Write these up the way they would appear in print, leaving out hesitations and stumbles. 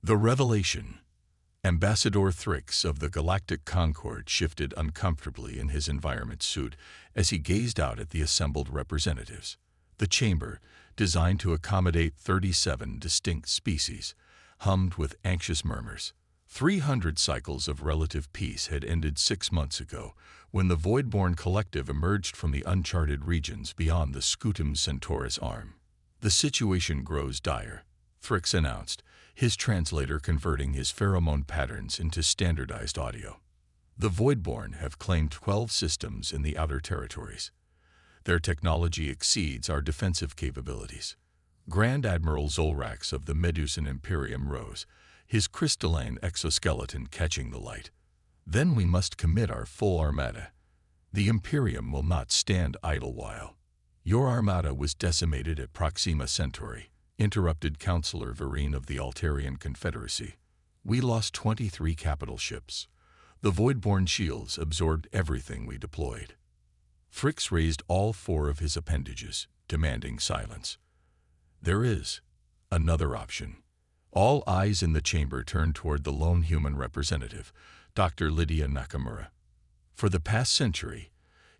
The revelation. Ambassador Thrix of the Galactic Concord shifted uncomfortably in his environment suit as he gazed out at the assembled representatives. The chamber, designed to accommodate 37 distinct species, hummed with anxious murmurs. 300 cycles of relative peace had ended 6 months ago, when the Voidborn Collective emerged from the uncharted regions beyond the Scutum Centaurus arm. The situation grows dire, Thrix announced, his translator converting his pheromone patterns into standardized audio. The Voidborn have claimed 12 systems in the outer territories. Their technology exceeds our defensive capabilities. Grand Admiral Zolrax of the Medusan Imperium rose, his crystalline exoskeleton catching the light. Then we must commit our full armada. The Imperium will not stand idle while. Your armada was decimated at Proxima Centauri, interrupted Counselor Vereen of the Altarian Confederacy. We lost 23 capital ships. The Voidborn shields absorbed everything we deployed. Thrix raised all 4 of his appendages, demanding silence. There is another option. All eyes in the chamber turned toward the lone human representative, Dr. Lydia Nakamura. For the past century,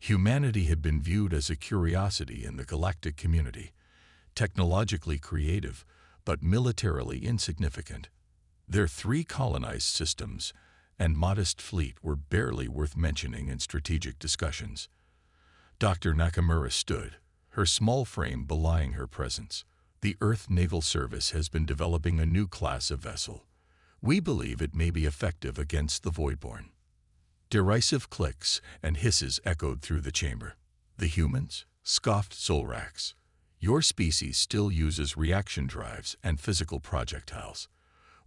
humanity had been viewed as a curiosity in the galactic community, technologically creative, but militarily insignificant. Their 3 colonized systems and modest fleet were barely worth mentioning in strategic discussions. Dr. Nakamura stood, her small frame belying her presence. The Earth Naval Service has been developing a new class of vessel. We believe it may be effective against the Voidborn. Derisive clicks and hisses echoed through the chamber. The humans? Scoffed Zolrax. Your species still uses reaction drives and physical projectiles.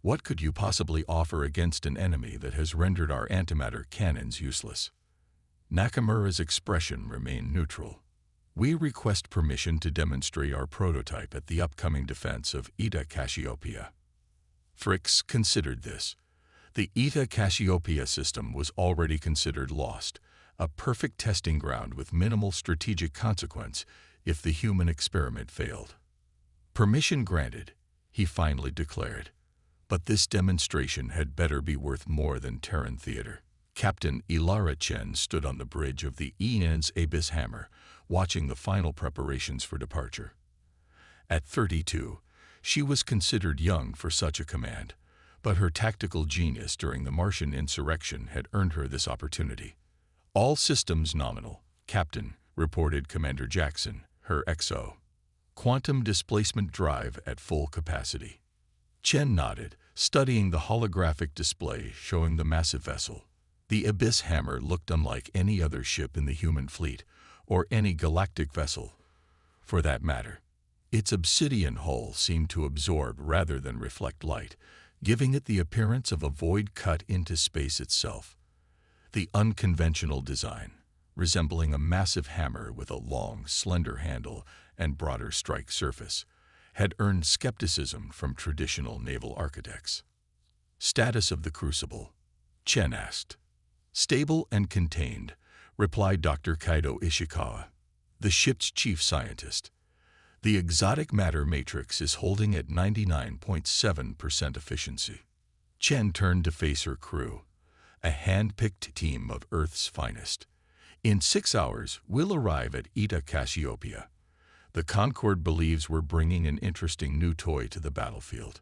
What could you possibly offer against an enemy that has rendered our antimatter cannons useless? Nakamura's expression remained neutral. We request permission to demonstrate our prototype at the upcoming defense of Eta Cassiopeia. Thrix considered this. The Eta Cassiopeia system was already considered lost, a perfect testing ground with minimal strategic consequence if the human experiment failed. Permission granted, he finally declared. But this demonstration had better be worth more than Terran theater. Captain Ilara Chen stood on the bridge of the En's Abyss Hammer, watching the final preparations for departure. At 32, she was considered young for such a command, but her tactical genius during the Martian insurrection had earned her this opportunity. All systems nominal, Captain, reported Commander Jackson, her XO. Quantum displacement drive at full capacity. Chen nodded, studying the holographic display showing the massive vessel. The Abyss Hammer looked unlike any other ship in the human fleet, or any galactic vessel, for that matter. Its obsidian hull seemed to absorb rather than reflect light, giving it the appearance of a void cut into space itself. The unconventional design, resembling a massive hammer with a long, slender handle and broader strike surface, had earned skepticism from traditional naval architects. Status of the Crucible? Chen asked. Stable and contained, replied Dr. Kaido Ishikawa, the ship's chief scientist. The exotic matter matrix is holding at 99.7% efficiency. Chen turned to face her crew, a hand-picked team of Earth's finest. In 6 hours, we'll arrive at Eta Cassiopeia. The Concord believes we're bringing an interesting new toy to the battlefield.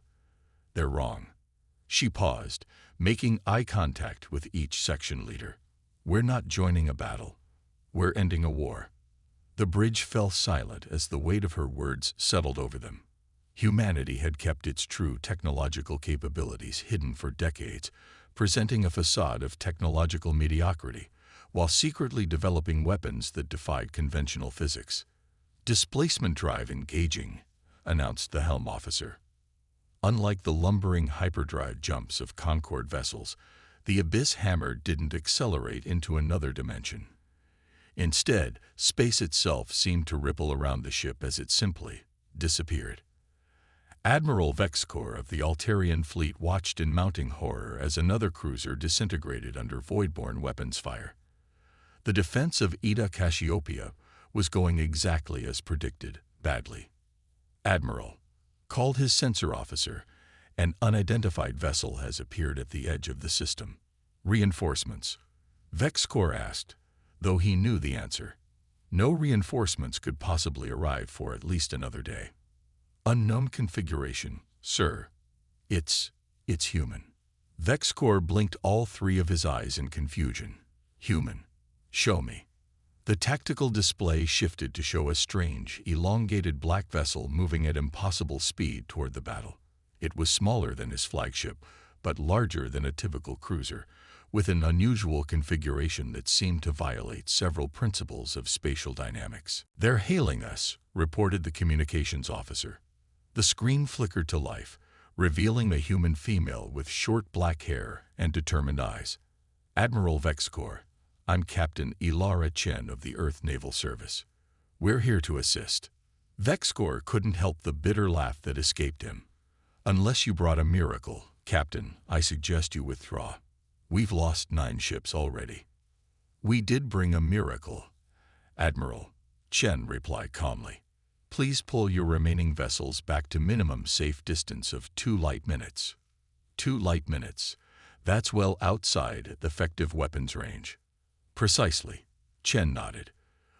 They're wrong. She paused, making eye contact with each section leader. We're not joining a battle. We're ending a war. The bridge fell silent as the weight of her words settled over them. Humanity had kept its true technological capabilities hidden for decades, presenting a facade of technological mediocrity, while secretly developing weapons that defied conventional physics. Displacement drive engaging, announced the helm officer. Unlike the lumbering hyperdrive jumps of Concord vessels, the Abyss Hammer didn't accelerate into another dimension. Instead, space itself seemed to ripple around the ship as it simply disappeared. Admiral Vexcor of the Altarian fleet watched in mounting horror as another cruiser disintegrated under Voidborn weapons fire. The defense of Eta Cassiopeia was going exactly as predicted, badly. Admiral called his sensor officer, An unidentified vessel has appeared at the edge of the system. Reinforcements? Vexcor asked, though he knew the answer. No reinforcements could possibly arrive for at least another day. Unknown configuration, sir. It's human. Vexcor blinked all three of his eyes in confusion. Human. Show me. The tactical display shifted to show a strange, elongated black vessel moving at impossible speed toward the battle. It was smaller than his flagship, but larger than a typical cruiser, with an unusual configuration that seemed to violate several principles of spatial dynamics. "They're hailing us," reported the communications officer. The screen flickered to life, revealing a human female with short black hair and determined eyes. "Admiral Vexcor, I'm Captain Ilara Chen of the Earth Naval Service. We're here to assist." Vexcor couldn't help the bitter laugh that escaped him. "Unless you brought a miracle, Captain, I suggest you withdraw. We've lost 9 ships already." "We did bring a miracle, Admiral," Chen replied calmly. "Please pull your remaining vessels back to minimum safe distance of 2 light minutes." 2 light minutes. That's well outside the effective weapons range. "Precisely," Chen nodded.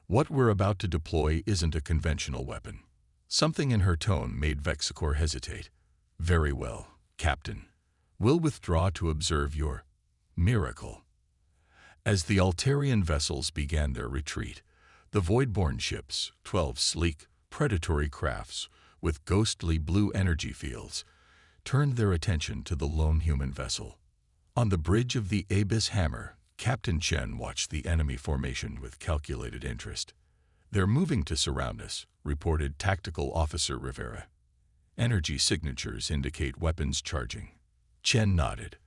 "What we're about to deploy isn't a conventional weapon." Something in her tone made Vexcor hesitate. "Very well, Captain. We'll withdraw to observe your miracle." As the Altarian vessels began their retreat, the Voidborn ships, 12 sleek, predatory crafts with ghostly blue energy fields, turned their attention to the lone human vessel. On the bridge of the Abyss Hammer, Captain Chen watched the enemy formation with calculated interest. "They're moving to surround us," reported Tactical Officer Rivera. "Energy signatures indicate weapons charging." Chen nodded.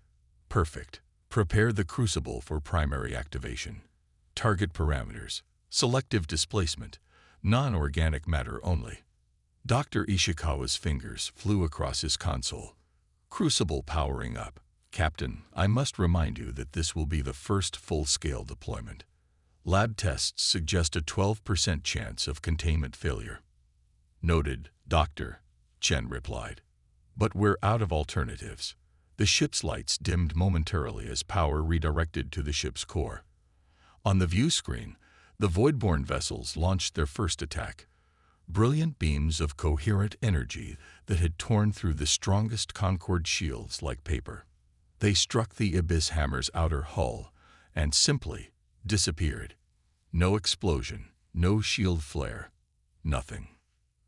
"Perfect. Prepare the crucible for primary activation. Target parameters: selective displacement, non-organic matter only." Dr. Ishikawa's fingers flew across his console. "Crucible powering up. Captain, I must remind you that this will be the first full-scale deployment. Lab tests suggest a 12% chance of containment failure." "Noted, Doctor," Chen replied. "But we're out of alternatives." The ship's lights dimmed momentarily as power redirected to the ship's core. On the view screen, the Voidborn vessels launched their first attack. Brilliant beams of coherent energy that had torn through the strongest Concord shields like paper. They struck the Abyss Hammer's outer hull and simply disappeared. No explosion, no shield flare, nothing.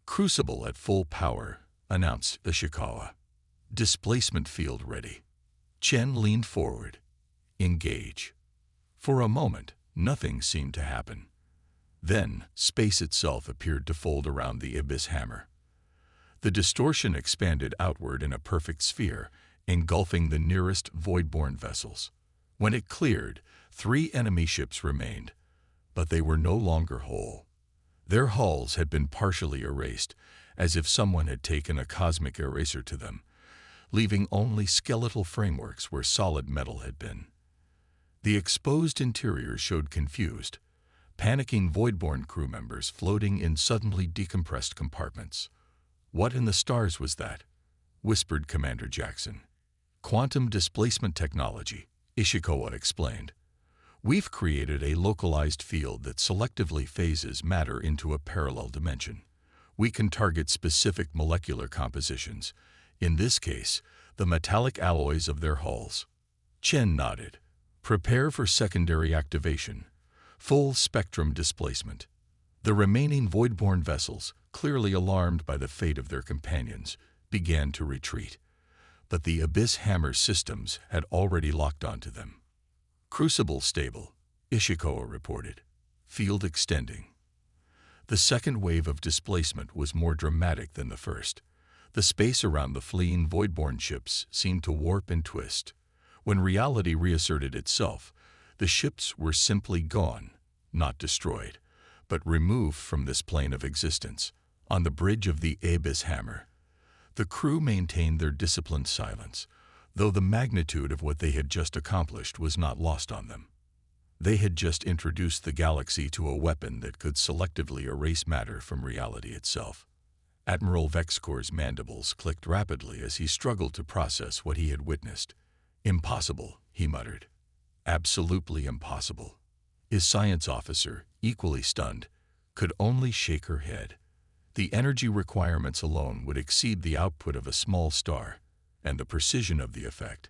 "Crucible at full power," announced Ishikawa. "Displacement field ready." Chen leaned forward. "Engage." For a moment, nothing seemed to happen. Then, space itself appeared to fold around the Abyss Hammer. The distortion expanded outward in a perfect sphere, engulfing the nearest Voidborn vessels. When it cleared, 3 enemy ships remained, but they were no longer whole. Their hulls had been partially erased, as if someone had taken a cosmic eraser to them, leaving only skeletal frameworks where solid metal had been. The exposed interior showed confused, panicking Voidborn crew members floating in suddenly decompressed compartments. "What in the stars was that?" whispered Commander Jackson. "Quantum displacement technology," Ishikawa explained. "We've created a localized field that selectively phases matter into a parallel dimension. We can target specific molecular compositions, in this case, the metallic alloys of their hulls." Chen nodded. "Prepare for secondary activation. Full spectrum displacement." The remaining Voidborn vessels, clearly alarmed by the fate of their companions, began to retreat. But the Abyss Hammer systems had already locked onto them. "Crucible stable," Ishikawa reported. "Field extending." The second wave of displacement was more dramatic than the first. The space around the fleeing Voidborn ships seemed to warp and twist. When reality reasserted itself, the ships were simply gone, not destroyed, but removed from this plane of existence. On the bridge of the Abyss Hammer, the crew maintained their disciplined silence, though the magnitude of what they had just accomplished was not lost on them. They had just introduced the galaxy to a weapon that could selectively erase matter from reality itself. Admiral Vexcor's mandibles clicked rapidly as he struggled to process what he had witnessed. "Impossible," he muttered. "Absolutely impossible." His science officer, equally stunned, could only shake her head. The energy requirements alone would exceed the output of a small star, and the precision of the effect.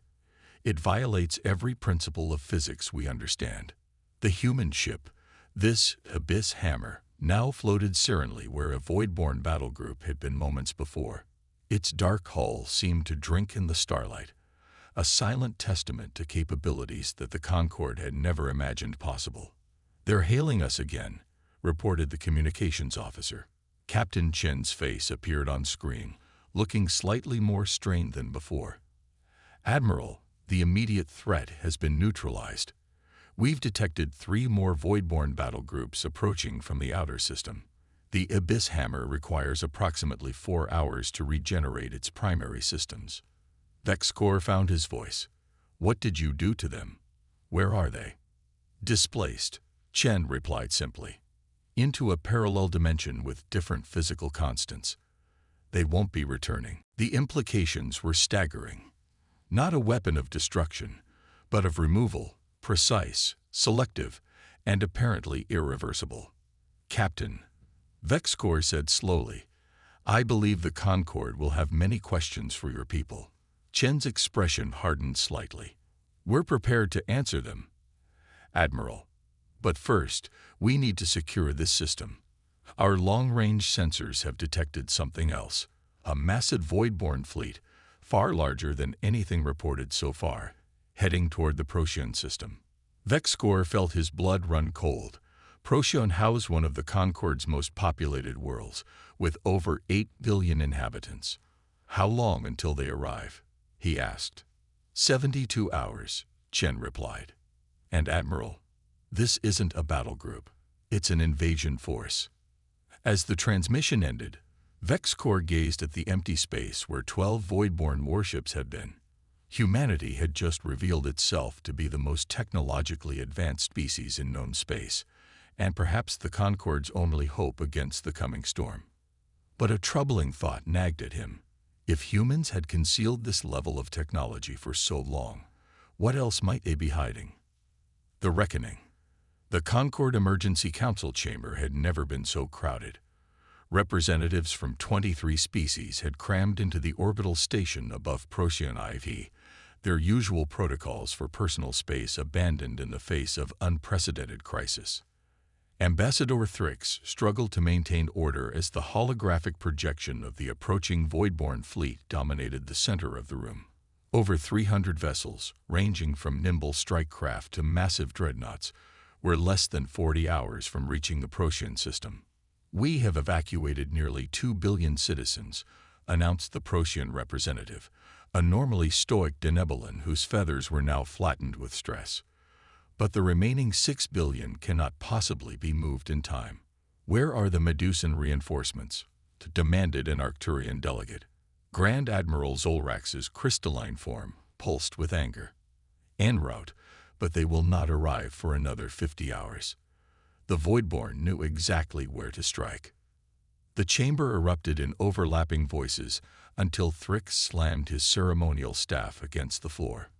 It violates every principle of physics we understand. The human ship, this Abyss Hammer, now floated serenely where a void-born battle group had been moments before. Its dark hull seemed to drink in the starlight, a silent testament to capabilities that the Concorde had never imagined possible. "They're hailing us again," reported the communications officer. Captain Chen's face appeared on screen, looking slightly more strained than before. "Admiral, the immediate threat has been neutralized. We've detected 3 more void-born battle groups approaching from the outer system. The Abyss Hammer requires approximately 4 hours to regenerate its primary systems." Vexcor found his voice. "What did you do to them? Where are they?" "Displaced," Chen replied simply. "Into a parallel dimension with different physical constants. They won't be returning." The implications were staggering. Not a weapon of destruction, but of removal, precise, selective, and apparently irreversible. "Captain," Vexcor said slowly, "I believe the Concorde will have many questions for your people." Chen's expression hardened slightly. "We're prepared to answer them, Admiral. But first, we need to secure this system. Our long-range sensors have detected something else, a massive void-born fleet, far larger than anything reported so far, heading toward the Procyon system." Vexcor felt his blood run cold. Procyon housed one of the Concorde's most populated worlds, with over 8 billion inhabitants. "How long until they arrive?" he asked. 72 hours, Chen replied. "And Admiral, this isn't a battle group. It's an invasion force." As the transmission ended, Vexcor gazed at the empty space where 12 void-born warships had been. Humanity had just revealed itself to be the most technologically advanced species in known space, and perhaps the Concorde's only hope against the coming storm. But a troubling thought nagged at him. If humans had concealed this level of technology for so long, what else might they be hiding? The reckoning. The Concorde Emergency Council chamber had never been so crowded. Representatives from 23 species had crammed into the orbital station above Procyon IV, their usual protocols for personal space abandoned in the face of unprecedented crisis. Ambassador Thrix struggled to maintain order as the holographic projection of the approaching void-born fleet dominated the center of the room. Over 300 vessels, ranging from nimble strike craft to massive dreadnoughts, were less than 40 hours from reaching the Procyon system. "We have evacuated nearly 2 billion citizens," announced the Procyon representative, a normally stoic Denebolan whose feathers were now flattened with stress. "But the remaining 6 billion cannot possibly be moved in time. Where are the Medusan reinforcements?" demanded an Arcturian delegate. Grand Admiral Zolrax's crystalline form pulsed with anger. "En route, but they will not arrive for another 50 hours." The Voidborn knew exactly where to strike. The chamber erupted in overlapping voices until Thrix slammed his ceremonial staff against the floor.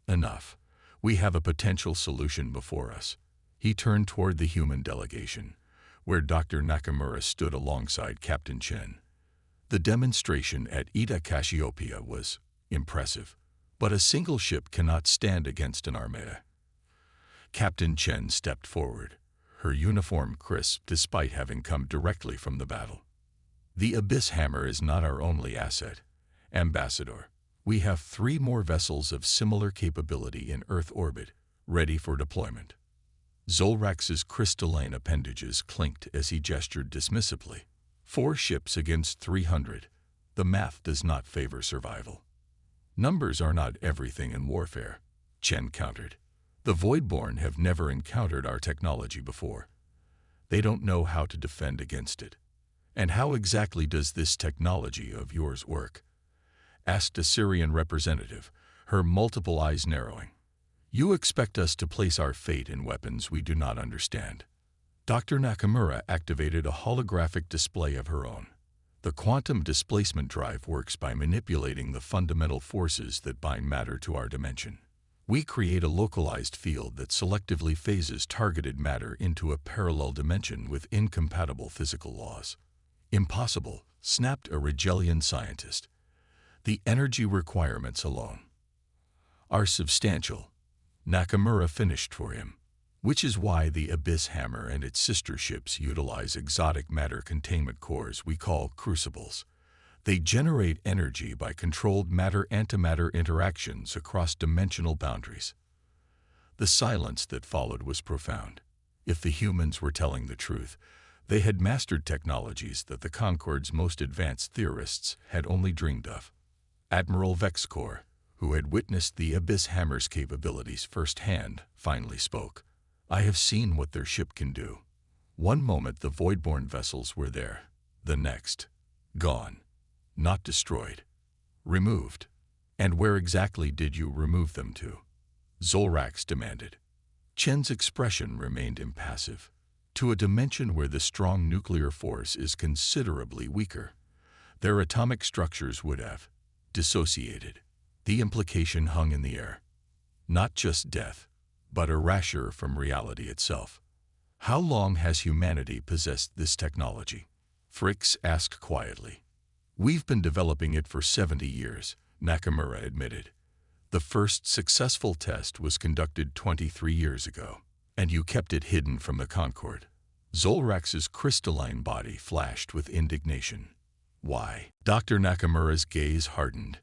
"Enough. We have a potential solution before us." He turned toward the human delegation, where Dr. Nakamura stood alongside Captain Chen. The demonstration at Eta Cassiopeia was impressive, but a single ship cannot stand against an armada. Captain Chen stepped forward, her uniform crisp despite having come directly from the battle. "The Abyss Hammer is not our only asset, Ambassador. We have 3 more vessels of similar capability in Earth orbit, ready for deployment." Zolrax's crystalline appendages clinked as he gestured dismissively. 4 ships against 300. The math does not favor survival. "Numbers are not everything in warfare," Chen countered. "The Voidborn have never encountered our technology before. They don't know how to defend against it." "And how exactly does this technology of yours work?" asked a Syrian representative, her multiple eyes narrowing. "You expect us to place our fate in weapons we do not understand." Dr. Nakamura activated a holographic display of her own. The quantum displacement drive works by manipulating the fundamental forces that bind matter to our dimension. We create a localized field that selectively phases targeted matter into a parallel dimension with incompatible physical laws. Impossible, snapped a Rigelian scientist. The energy requirements alone are substantial. Nakamura finished for him. Which is why the Abyss Hammer and its sister ships utilize exotic matter containment cores we call crucibles. They generate energy by controlled matter-antimatter interactions across dimensional boundaries. The silence that followed was profound. If the humans were telling the truth, they had mastered technologies that the Concorde's most advanced theorists had only dreamed of. Admiral Vexcor, who had witnessed the Abyss Hammer's capabilities firsthand, finally spoke. I have seen what their ship can do. One moment the Voidborn vessels were there, the next, gone. Not destroyed. Removed. And where exactly did you remove them to? Zolrax demanded. Chen's expression remained impassive. To a dimension where the strong nuclear force is considerably weaker. Their atomic structures would have dissociated. The implication hung in the air. Not just death, but erasure from reality itself. How long has humanity possessed this technology? Fricks asked quietly. We've been developing it for 70 years, Nakamura admitted. The first successful test was conducted 23 years ago, and you kept it hidden from the Concorde. Zolrax's crystalline body flashed with indignation. Why? Dr. Nakamura's gaze hardened.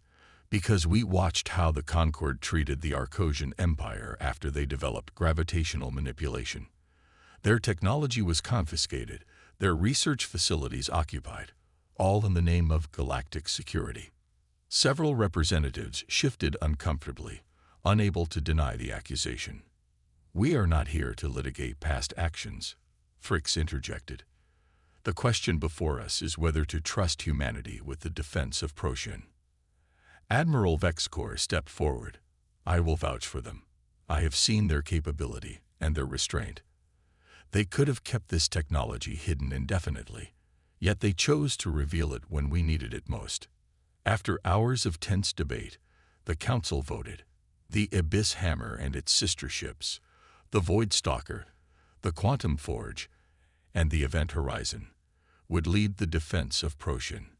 Because we watched how the Concorde treated the Arcosian Empire after they developed gravitational manipulation. Their technology was confiscated, their research facilities occupied, all in the name of galactic security. Several representatives shifted uncomfortably, unable to deny the accusation. We are not here to litigate past actions, Fricks interjected. The question before us is whether to trust humanity with the defense of Procyon. Admiral Vexcor stepped forward. I will vouch for them. I have seen their capability and their restraint. They could have kept this technology hidden indefinitely, yet they chose to reveal it when we needed it most. After hours of tense debate, the Council voted. The Abyss Hammer and its sister ships, the Void Stalker, the Quantum Forge, and the Event Horizon, would lead the defense of Procyon.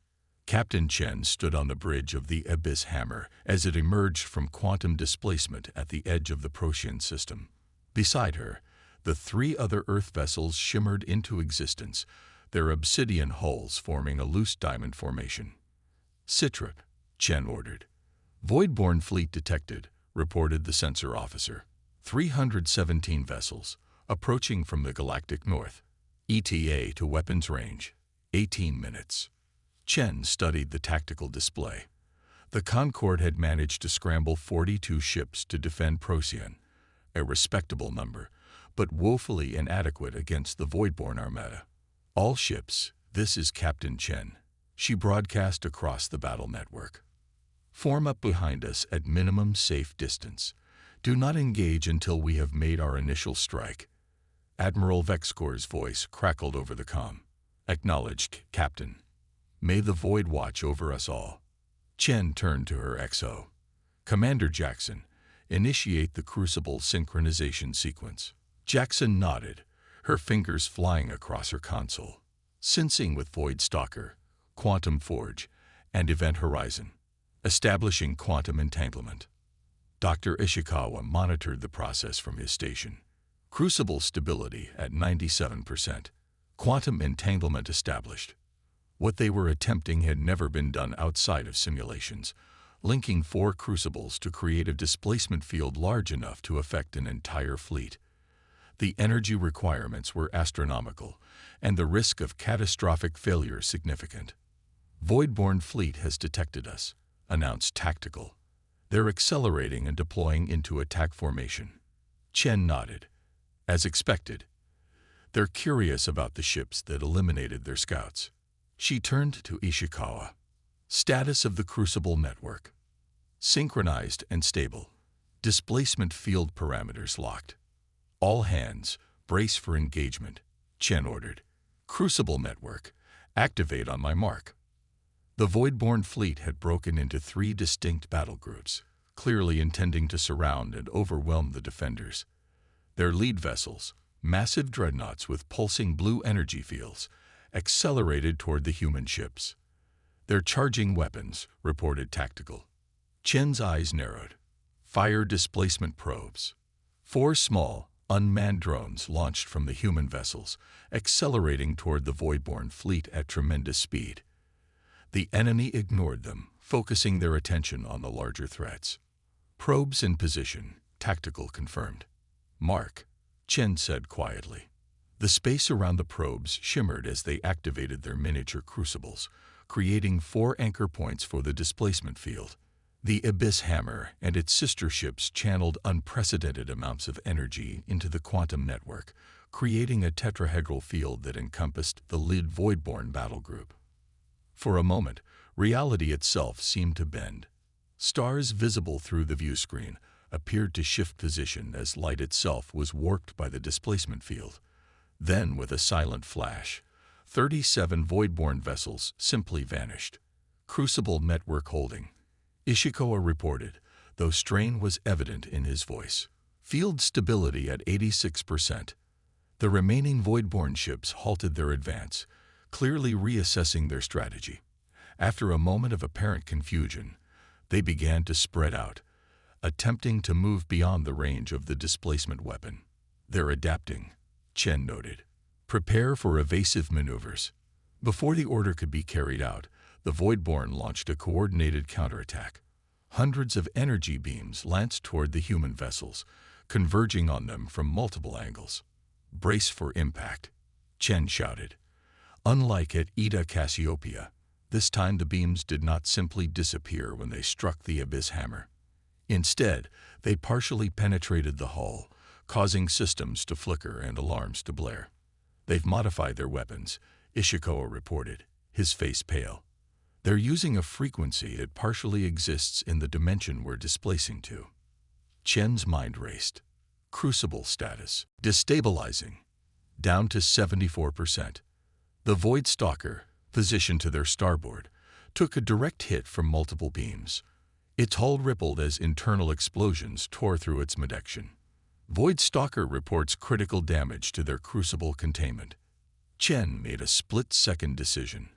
Captain Chen stood on the bridge of the Abyss Hammer as it emerged from quantum displacement at the edge of the Procyon system. Beside her, the 3 other Earth vessels shimmered into existence, their obsidian hulls forming a loose diamond formation. Citrip, Chen ordered. Voidborn fleet detected, reported the sensor officer. 317 vessels, approaching from the galactic north. ETA to weapons range, 18 minutes. Chen studied the tactical display. The Concorde had managed to scramble 42 ships to defend Procyon, a respectable number, but woefully inadequate against the Voidborn Armada. All ships, this is Captain Chen. She broadcast across the battle network. Form up behind us at minimum safe distance. Do not engage until we have made our initial strike. Admiral Vexcor's voice crackled over the comm. Acknowledged, Captain. May the Void watch over us all. Chen turned to her XO. Commander Jackson, initiate the Crucible synchronization sequence. Jackson nodded, her fingers flying across her console. Syncing with Void Stalker, Quantum Forge, and Event Horizon. Establishing quantum entanglement. Dr. Ishikawa monitored the process from his station. Crucible stability at 97%. Quantum entanglement established. What they were attempting had never been done outside of simulations, linking 4 crucibles to create a displacement field large enough to affect an entire fleet. The energy requirements were astronomical, and the risk of catastrophic failure significant. Voidborn fleet has detected us, announced Tactical. They're accelerating and deploying into attack formation. Chen nodded. As expected. They're curious about the ships that eliminated their scouts. She turned to Ishikawa. Status of the Crucible network. Synchronized and stable. Displacement field parameters locked. All hands, brace for engagement, Chen ordered. Crucible network, activate on my mark. The Voidborn fleet had broken into 3 distinct battle groups, clearly intending to surround and overwhelm the defenders. Their lead vessels, massive dreadnoughts with pulsing blue energy fields, accelerated toward the human ships. "They're charging weapons," reported Tactical. Chen's eyes narrowed. Fire displacement probes. 4 small, unmanned drones launched from the human vessels, accelerating toward the Voidborn fleet at tremendous speed. The enemy ignored them, focusing their attention on the larger threats. "Probes in position," Tactical confirmed. "Mark," Chen said quietly. The space around the probes shimmered as they activated their miniature crucibles, creating 4 anchor points for the displacement field. The Abyss Hammer and its sister ships channeled unprecedented amounts of energy into the quantum network, creating a tetrahedral field that encompassed the lead Voidborn battle group. For a moment, reality itself seemed to bend. Stars visible through the view screen appeared to shift position as light itself was warped by the displacement field. Then, with a silent flash, 37 Voidborn vessels simply vanished. "Crucible network holding," Ishikawa reported, though strain was evident in his voice. "Field stability at 86%. The remaining Voidborn ships halted their advance, clearly reassessing their strategy. After a moment of apparent confusion, they began to spread out, attempting to move beyond the range of the displacement weapon. "They're adapting," Chen noted. "Prepare for evasive maneuvers." Before the order could be carried out, the Voidborn launched a coordinated counterattack. Hundreds of energy beams lanced toward the human vessels, converging on them from multiple angles. "Brace for impact," Chen shouted. Unlike at Eta Cassiopeia, this time the beams did not simply disappear when they struck the Abyss Hammer. Instead, they partially penetrated the hull, causing systems to flicker and alarms to blare. "They've modified their weapons," Ishikawa reported, his face pale. "They're using a frequency that partially exists in the dimension we're displacing to." Chen's mind raced. Crucible status: destabilizing, down to 74%. The Void Stalker, positioned to their starboard, took a direct hit from multiple beams. Its hull rippled as internal explosions tore through its midsection. Void Stalker reports critical damage to their crucible containment. Chen made a split-second decision.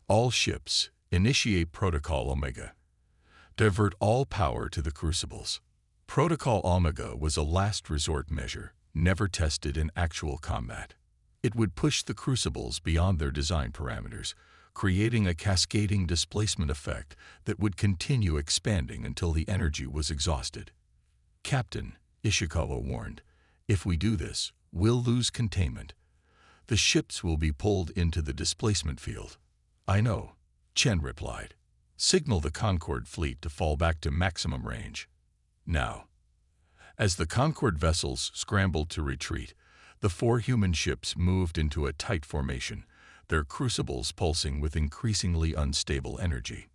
"All ships, initiate Protocol Omega. Divert all power to the crucibles." Protocol Omega was a last resort measure, never tested in actual combat. It would push the crucibles beyond their design parameters, creating a cascading displacement effect that would continue expanding until the energy was exhausted. "Captain," Ishikawa warned, "if we do this, we'll lose containment. The ships will be pulled into the displacement field." "I know," Chen replied. "Signal the Concord fleet to fall back to maximum range." Now, as the Concord vessels scrambled to retreat, the 4 human ships moved into a tight formation, their crucibles pulsing with increasingly unstable energy.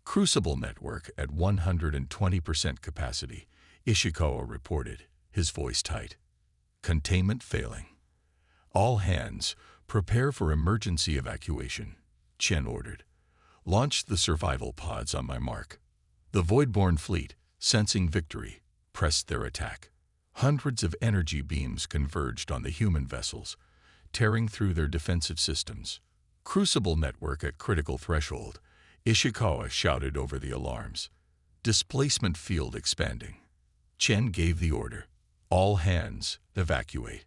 "Crucible network at 120% capacity," Ishikawa reported, his voice tight. "Containment failing." "All hands, prepare for emergency evacuation," Chen ordered. "Launch the survival pods on my mark." The Voidborn fleet, sensing victory, pressed their attack. Hundreds of energy beams converged on the human vessels, tearing through their defensive systems. "Crucible network at critical threshold," Ishikawa shouted over the alarms. "Displacement field expanding." Chen gave the order. "All hands, evacuate.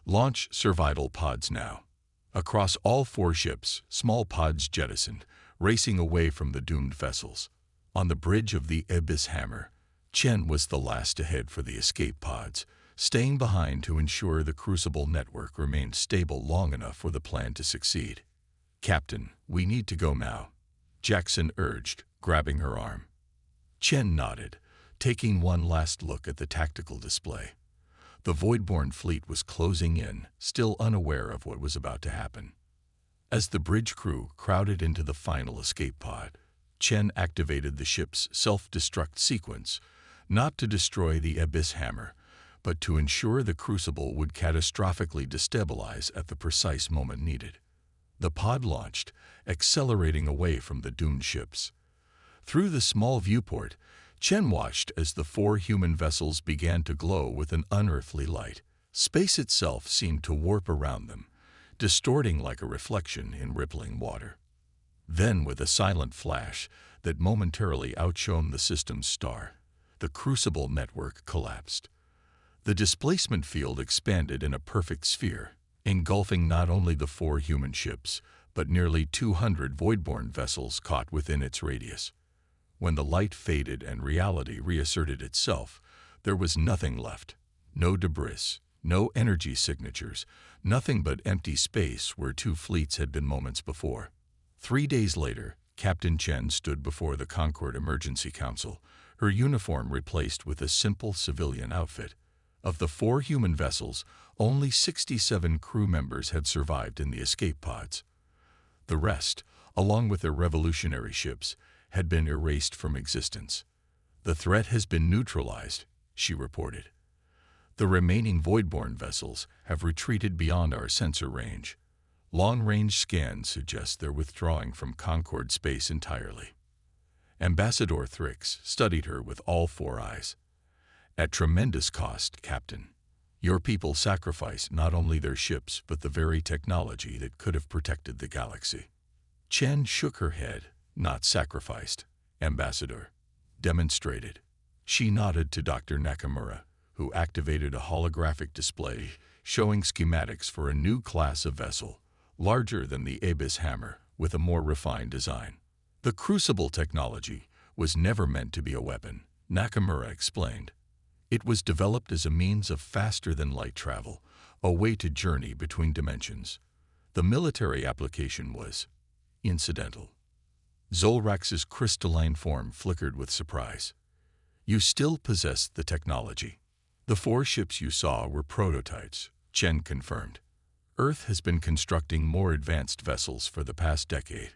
Launch survival pods now." Across all 4 ships, small pods jettisoned, racing away from the doomed vessels. On the bridge of the Abyss Hammer, Chen was the last to head for the escape pods, staying behind to ensure the crucible network remained stable long enough for the plan to succeed. "Captain, we need to go now," Jackson urged, grabbing her arm. Chen nodded, taking one last look at the tactical display. The Voidborn fleet was closing in, still unaware of what was about to happen. As the bridge crew crowded into the final escape pod, Chen activated the ship's self-destruct sequence, not to destroy the Abyss Hammer, but to ensure the crucible would catastrophically destabilize at the precise moment needed. The pod launched, accelerating away from the doomed ships. Through the small viewport, Chen watched as the 4 human vessels began to glow with an unearthly light. Space itself seemed to warp around them, distorting like a reflection in rippling water. Then, with a silent flash that momentarily outshone the system's star, the Crucible network collapsed. The displacement field expanded in a perfect sphere, engulfing not only the 4 human ships, but nearly 200 voidborne vessels caught within its radius. When the light faded and reality reasserted itself, there was nothing left. No debris, no energy signatures, nothing but empty space where 2 fleets had been moments before. 3 days later, Captain Chen stood before the Concord Emergency Council, her uniform replaced with a simple civilian outfit. Of the 4 human vessels, only 67 crew members had survived in the escape pods. The rest, along with their revolutionary ships, had been erased from existence. "The threat has been neutralized," she reported. "The remaining voidborne vessels have retreated beyond our sensor range. Long-range scans suggest they're withdrawing from Concord space entirely." Ambassador Thrix studied her with all 4 eyes. "At tremendous cost, Captain. Your people sacrificed not only their ships but the very technology that could have protected the galaxy." Chen shook her head. "Not sacrificed, Ambassador. Demonstrated." She nodded to Dr. Nakamura, who activated a holographic display showing schematics for a new class of vessel, larger than the Abyss hammer, with a more refined design. "The Crucible technology was never meant to be a weapon," Nakamura explained. "It was developed as a means of faster-than-light travel, a way to journey between dimensions. The military application was incidental." Zolrax's crystalline form flickered with surprise. "You still possess the technology." "The 4 ships you saw were prototypes," Chen confirmed. "Earth has been constructing more advanced vessels for the past decade.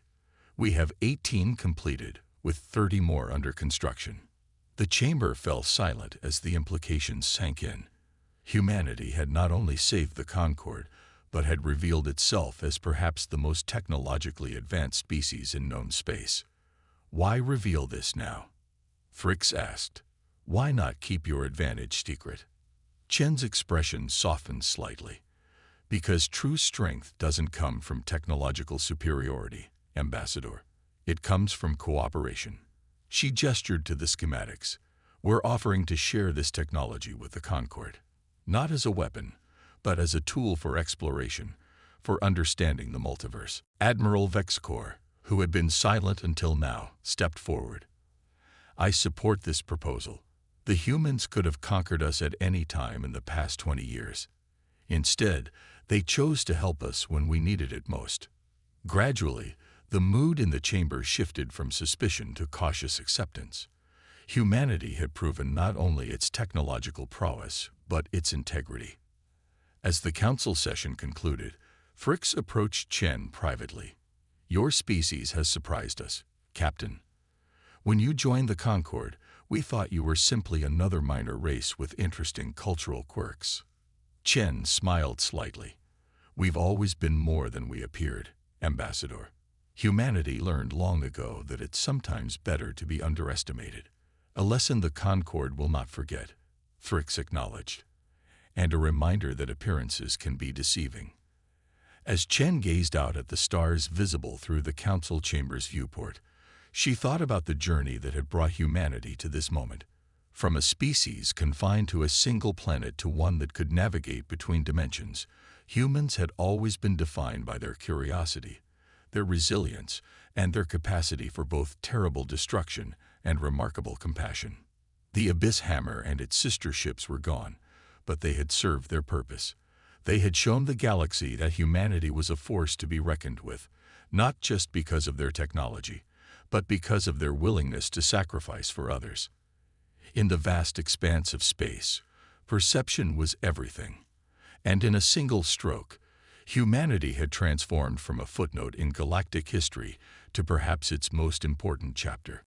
We have 18 completed, with 30 more under construction." The chamber fell silent as the implications sank in. Humanity had not only saved the Concord, but had revealed itself as perhaps the most technologically advanced species in known space. "Why reveal this now?" Thrix asked. "Why not keep your advantage secret?" Chen's expression softened slightly. "Because true strength doesn't come from technological superiority, Ambassador. It comes from cooperation." She gestured to the schematics. "We're offering to share this technology with the Concord, not as a weapon, but as a tool for exploration, for understanding the multiverse." Admiral Vexcor, who had been silent until now, stepped forward. "I support this proposal. The humans could have conquered us at any time in the past 20 years. Instead, they chose to help us when we needed it most." Gradually, the mood in the chamber shifted from suspicion to cautious acceptance. Humanity had proven not only its technological prowess, but its integrity. As the council session concluded, Thrix approached Chen privately. "Your species has surprised us, Captain. When you joined the Concord, we thought you were simply another minor race with interesting cultural quirks." Chen smiled slightly. "We've always been more than we appeared, Ambassador. Humanity learned long ago that it's sometimes better to be underestimated. A lesson the Concord will not forget," Thrix acknowledged. "And a reminder that appearances can be deceiving." As Chen gazed out at the stars visible through the council chamber's viewport, she thought about the journey that had brought humanity to this moment. From a species confined to a single planet to one that could navigate between dimensions, humans had always been defined by their curiosity, their resilience, and their capacity for both terrible destruction and remarkable compassion. The Abyss hammer and its sister ships were gone, but they had served their purpose. They had shown the galaxy that humanity was a force to be reckoned with, not just because of their technology, but because of their willingness to sacrifice for others. In the vast expanse of space, perception was everything, and in a single stroke, humanity had transformed from a footnote in galactic history to perhaps its most important chapter.